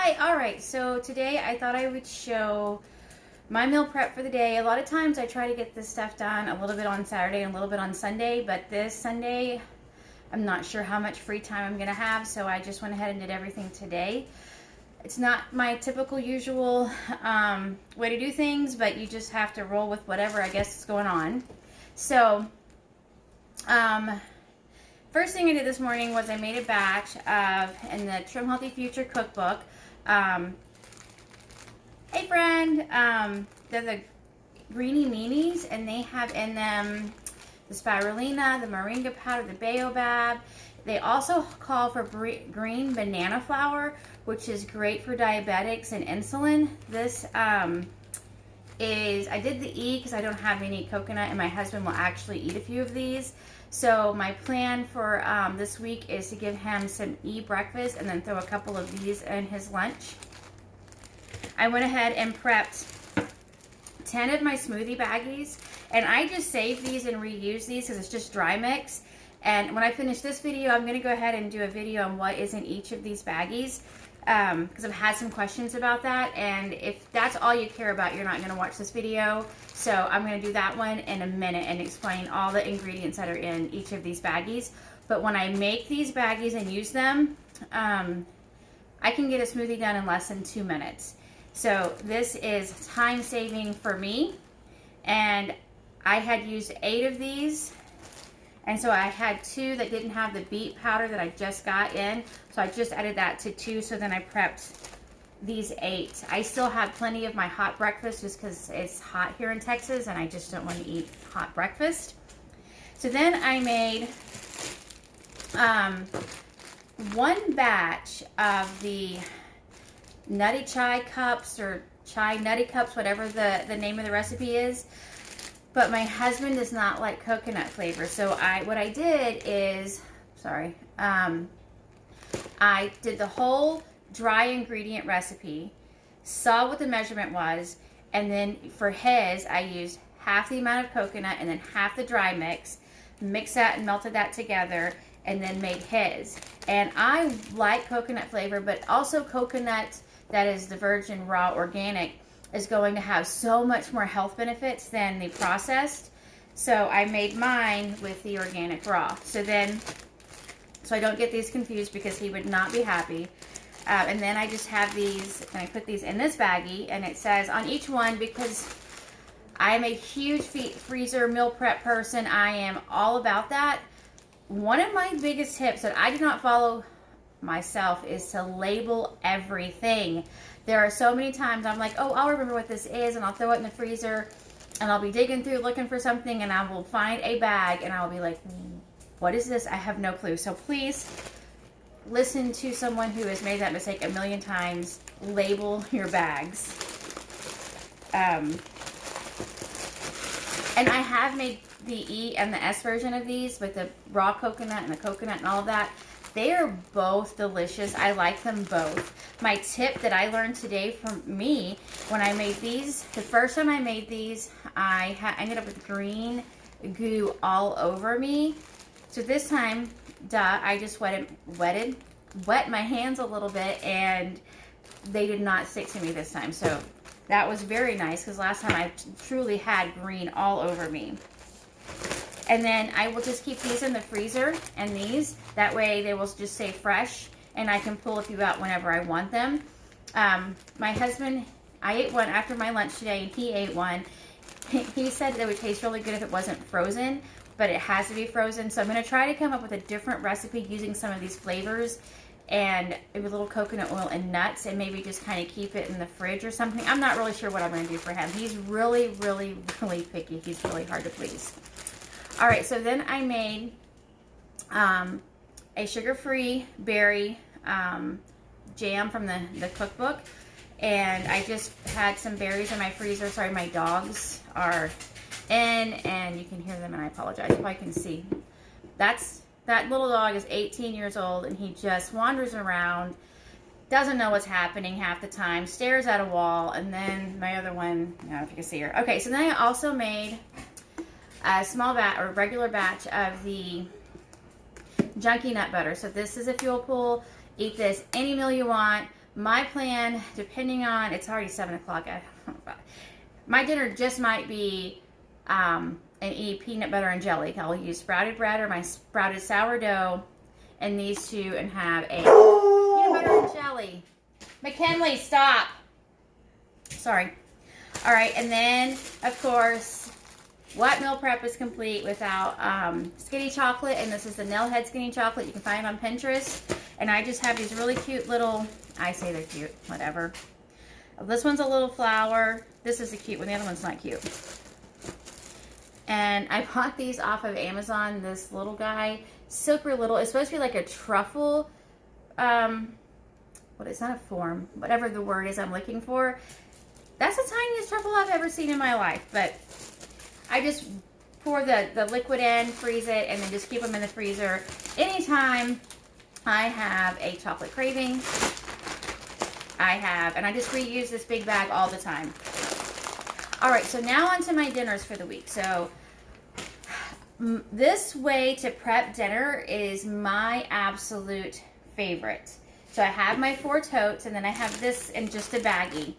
Hi, alright, so today I thought I would show my meal prep for the day. A lot of times I try to get this stuff done a little bit on Saturday and a little bit on Sunday, but this Sunday I'm not sure how much free time I'm going to have, so I just went ahead and did everything today. It's not my typical usual way to do things, but you just have to roll with whatever I guess is going on. So, first thing I did this morning was I made a batch of, in the Trim Healthy Future cookbook, hey friend, they're the Greeny Meanies, and they have in them the spirulina, the moringa powder, the baobab. They also call for green banana flour, which is great for diabetics and insulin. This I did the E because I don't have any coconut, and my husband will actually eat a few of these. So my plan for this week is to give him some E breakfast and then throw a couple of these in his lunch. I went ahead and prepped 10 of my smoothie baggies, and I just save these and reuse these because it's just dry mix. And when I finish this video, I'm going to go ahead and do a video on what is in each of these baggies because I've had some questions about that, and if that's all you care about, you're not going to watch this video. So I'm going to do that one in a minute and explain all the ingredients that are in each of these baggies. But when I make these baggies and use them, I can get a smoothie done in less than 2 minutes. So this is time saving for me, and I had used 8 of these, and so I had 2 that didn't have the beet powder that I just got in, so I just added that to 2, so then I prepped these 8. I still have plenty of my hot breakfast just because it's hot here in Texas and I just don't want to eat hot breakfast. So then I made one batch of the nutty chai cups, or chai nutty cups, whatever the name of the recipe is. But my husband does not like coconut flavor. So what I did is, I did the whole dry ingredient recipe, saw what the measurement was, and then for his, I used half the amount of coconut and then half the dry mix, mixed that and melted that together, and then made his. And I like coconut flavor, but also coconut that is the virgin raw organic is going to have so much more health benefits than the processed. So I made mine with the organic raw. So I don't get these confused because he would not be happy. And then I just have these, and I put these in this baggie, and it says on each one, because I'm a huge freezer meal prep person, I am all about that. One of my biggest tips that I do not follow myself is to label everything. There are so many times I'm like, oh, I'll remember what this is, and I'll throw it in the freezer, and I'll be digging through looking for something, and I will find a bag, and I'll be like, what is this? I have no clue. So please listen to someone who has made that mistake a million times. Label your bags. And I have made the E and the S version of these with the raw coconut and the coconut and all of that. They are both delicious. I like them both. My tip that I learned today from me, when I made these, the first time I made these, I ended up with green goo all over me. So this time, I just wet my hands a little bit, and they did not stick to me this time. So that was very nice, because last time I truly had green all over me. And then I will just keep these in the freezer, and these, that way they will just stay fresh, and I can pull a few out whenever I want them. My husband, I ate one after my lunch today, and he ate one. He said it would taste really good if it wasn't frozen, but it has to be frozen. So I'm going to try to come up with a different recipe using some of these flavors and with a little coconut oil and nuts, and maybe just kind of keep it in the fridge or something. I'm not really sure what I'm going to do for him. He's really, really, really picky. He's really hard to please. All right, so then I made a sugar-free berry jam from the cookbook, and I just had some berries in my freezer. Sorry, my dogs are in, and you can hear them, and I apologize if I can see. That little dog is 18 years old, and he just wanders around, doesn't know what's happening half the time, stares at a wall, and then my other one, I don't know if you can see her. Okay, so then I also made a small batch, or regular batch, of the junky nut butter. So this is a fuel pool. Eat this any meal you want. my plan, depending on, it's already 7 o'clock. My dinner just might be and eat peanut butter and jelly. I'll use sprouted bread or my sprouted sourdough and these two and have a peanut butter and jelly. McKinley, stop. Sorry. All right, and then, of course, what meal prep is complete without skinny chocolate? And this is the Nailhead skinny chocolate. You can find it on Pinterest. And I just have these really cute little, I say they're cute, whatever. This one's a little flower. This is a cute one. The other one's not cute. And I bought these off of Amazon, this little guy. Super little. It's supposed to be like a truffle. It's not a form. Whatever the word is I'm looking for. That's the tiniest truffle I've ever seen in my life. But I just pour the liquid in, freeze it, and then just keep them in the freezer. Anytime I have a chocolate craving, and I just reuse this big bag all the time. All right, so now on to my dinners for the week. So this way to prep dinner is my absolute favorite. So I have my 4 totes, and then I have this in just a baggie.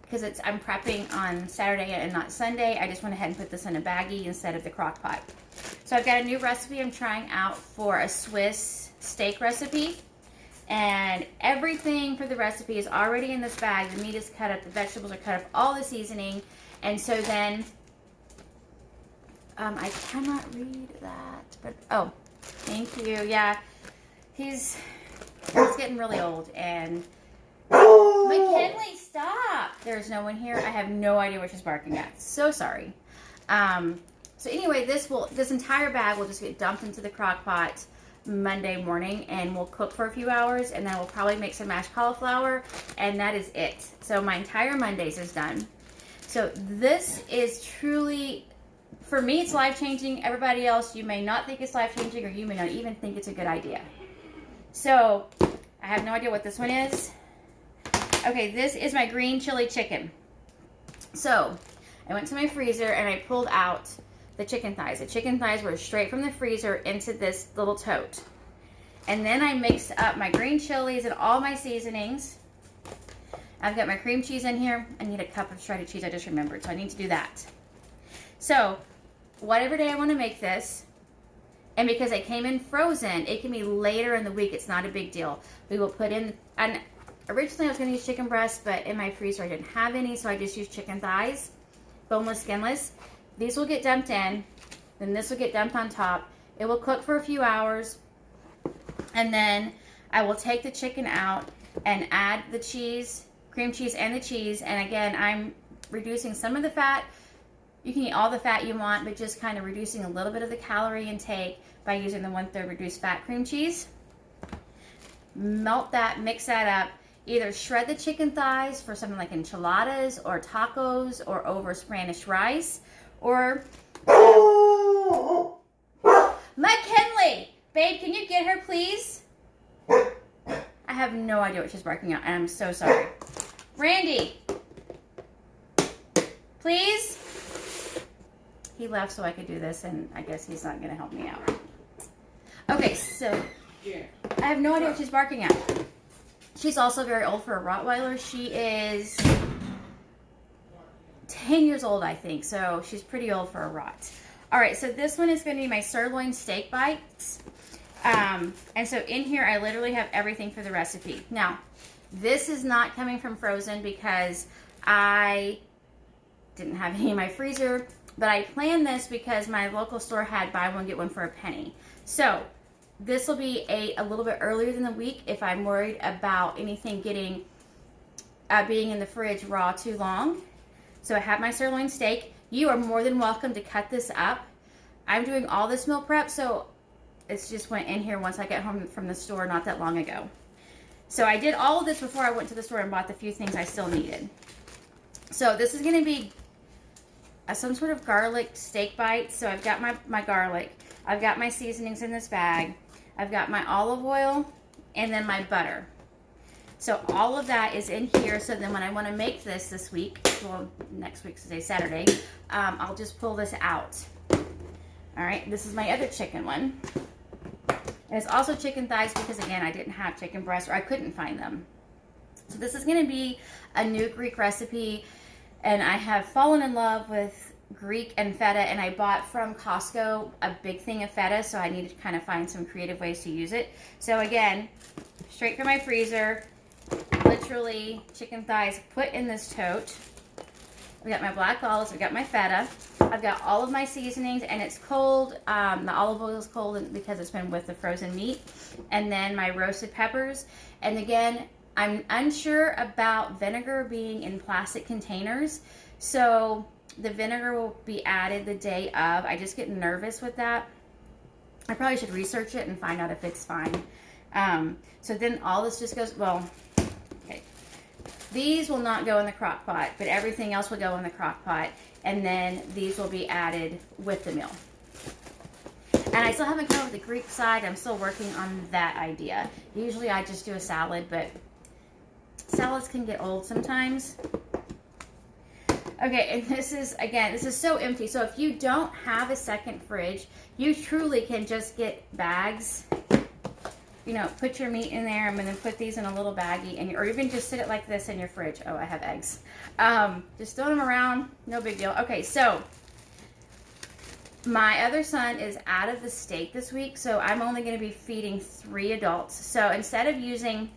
Because I'm prepping on Saturday and not Sunday. I just went ahead and put this in a baggie instead of the crock pot. So I've got a new recipe I'm trying out for a Swiss steak recipe. And everything for the recipe is already in this bag. The meat is cut up, the vegetables are cut up, all the seasoning. And so then, I cannot read that, but, oh, thank you. Yeah, he's getting really old. And McKinley, stop. There's no one here. I have no idea what she's barking at. So sorry. So anyway, this entire bag will just get dumped into the crock pot Monday morning, and we'll cook for a few hours, and then we'll probably make some mashed cauliflower, and that is it. So my entire Mondays is done. So this is truly, for me, it's life-changing. Everybody else, you may not think it's life-changing, or you may not even think it's a good idea. So I have no idea what this one is. Okay, this is my green chili chicken. So I went to my freezer and I pulled out the chicken thighs. The chicken thighs were straight from the freezer into this little tote. And then I mixed up my green chilies and all my seasonings. I've got my cream cheese in here. I need a cup of shredded cheese, I just remembered, so I need to do that. So, whatever day I want to make this, and because it came in frozen, it can be later in the week. It's not a big deal. We will put in, and originally I was going to use chicken breast, but in my freezer I didn't have any, so I just used chicken thighs, boneless, skinless. These will get dumped in, then this will get dumped on top. It will cook for a few hours, and then I will take the chicken out and add the cheese, cream cheese and the cheese, and again, I'm reducing some of the fat. You can eat all the fat you want, but just kind of reducing a little bit of the calorie intake by using the 1/3 reduced fat cream cheese. Melt that, mix that up. Either shred the chicken thighs for something like enchiladas or tacos or over Spanish rice, or McKinley, babe, can you get her, please? I have no idea what she's barking at, and I'm so sorry. Randy, please? He left so I could do this, and I guess he's not going to help me out. Okay, so I have no idea what she's barking at. She's also very old for a Rottweiler. She is 10 years old, I think, so she's pretty old for a Rott. All right, so this one is going to be my sirloin steak bites. And so in here, I literally have everything for the recipe. Now, this is not coming from frozen because I didn't have any in my freezer, but I planned this because my local store had buy one, get one for a penny. So this will be a little bit earlier than the week if I'm worried about anything getting, being in the fridge raw too long. So I have my sirloin steak. You are more than welcome to cut this up. I'm doing all this meal prep, so it's just went in here once I got home from the store not that long ago. So I did all of this before I went to the store and bought the few things I still needed. So this is going to be some sort of garlic steak bite. So I've got my garlic. I've got my seasonings in this bag. I've got my olive oil and then my butter. So all of that is in here. So then when I want to make this week, well, next week's today, Saturday, I'll just pull this out. All right, this is my other chicken one. And it's also chicken thighs because, again, I didn't have chicken breasts or I couldn't find them. So this is going to be a new Greek recipe, and I have fallen in love with Greek and feta, and I bought from Costco a big thing of feta, so I needed to kind of find some creative ways to use it. So again, straight from my freezer, literally chicken thighs put in this tote. I've got my black olives, I've got my feta, I've got all of my seasonings, and it's cold. The olive oil is cold because it's been with the frozen meat. And then my roasted peppers. And again, I'm unsure about vinegar being in plastic containers, so the vinegar will be added the day of. I just get nervous with that. I probably should research it and find out if it's fine. So then all this just goes, well, okay. These will not go in the crock pot, but everything else will go in the crock pot, and then these will be added with the meal. And I still haven't come up with the Greek side. I'm still working on that idea. Usually I just do a salad, but salads can get old sometimes. Okay, and this is, again, this is so empty. So if you don't have a second fridge, you truly can just get bags. You know, put your meat in there. I'm going to put these in a little baggie, and or even just sit it like this in your fridge. Oh, I have eggs. Just throw them around. No big deal. Okay, so my other son is out of the state this week, so I'm only going to be feeding 3 adults. So instead of using,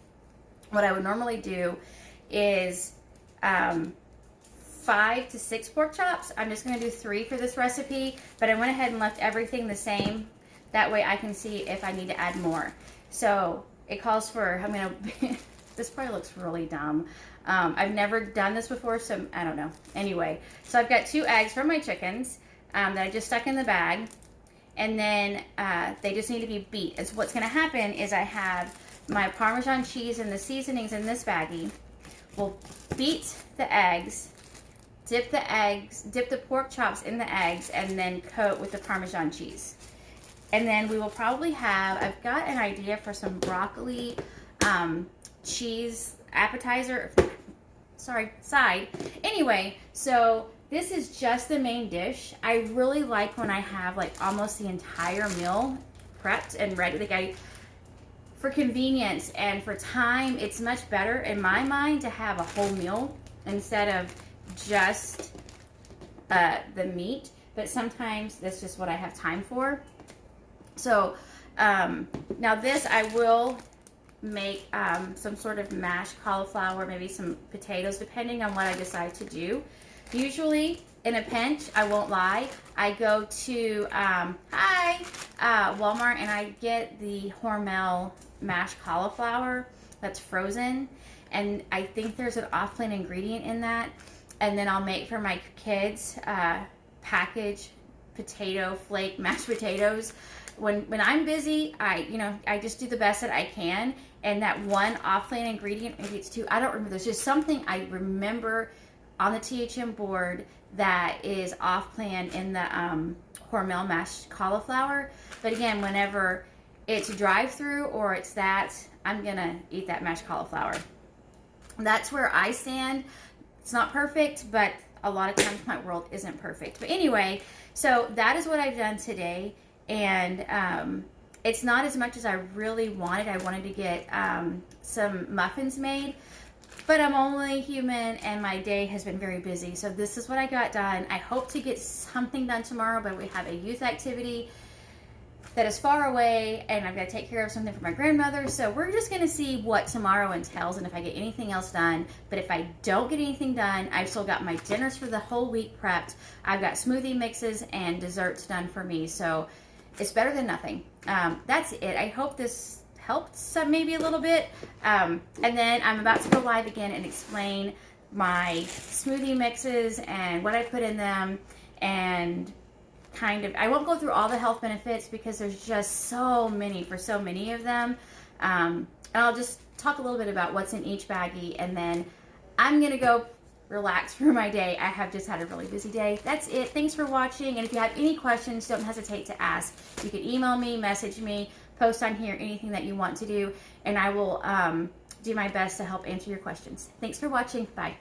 what I would normally do is 5 to 6 pork chops. I'm just going to do 3 for this recipe, but I went ahead and left everything the same. That way I can see if I need to add more. So it calls for, I'm going to, this probably looks really dumb. I've never done this before, so I don't know. Anyway, so I've got 2 eggs from my chickens that I just stuck in the bag. And then they just need to be beat. And so what's going to happen is I have my Parmesan cheese and the seasonings in this baggie. We'll beat the eggs, dip the pork chops in the eggs, and then coat with the Parmesan cheese. And then we will probably have, I've got an idea for some broccoli cheese appetizer, side. Anyway, so this is just the main dish. I really like when I have like almost the entire meal prepped and ready. Like for convenience and for time, it's much better in my mind to have a whole meal instead of just the meat. But sometimes that's just what I have time for. So now this, I will make some sort of mashed cauliflower, maybe some potatoes, depending on what I decide to do. Usually, in a pinch, I won't lie, I go to Walmart and I get the Hormel mashed cauliflower that's frozen, and I think there's an off-plan ingredient in that. And then I'll make for my kids packaged potato flake mashed potatoes. When I'm busy, I just do the best that I can. And that one off-plan ingredient, maybe it's 2, I don't remember. There's just something I remember on the THM board that is off-plan in the Hormel mashed cauliflower. But again, whenever it's drive-through or it's that, I'm gonna eat that mashed cauliflower. That's where I stand. It's not perfect, but a lot of times my world isn't perfect. But anyway, so that is what I've done today. And it's not as much as I really wanted. I wanted to get some muffins made, but I'm only human and my day has been very busy. So this is what I got done. I hope to get something done tomorrow, but we have a youth activity that is far away and I've got to take care of something for my grandmother. So we're just going to see what tomorrow entails and if I get anything else done. But if I don't get anything done, I've still got my dinners for the whole week prepped. I've got smoothie mixes and desserts done for me. So it's better than nothing. That's it. I hope this helped some, maybe a little bit. And then I'm about to go live again and explain my smoothie mixes and what I put in them, and kind of, I won't go through all the health benefits because there's just so many for so many of them. And I'll just talk a little bit about what's in each baggie, and then I'm gonna go relax for my day. I have just had a really busy day. That's it. Thanks for watching. And if you have any questions, don't hesitate to ask. You can email me, message me, post on here, anything that you want to do, and I will do my best to help answer your questions. Thanks for watching. Bye.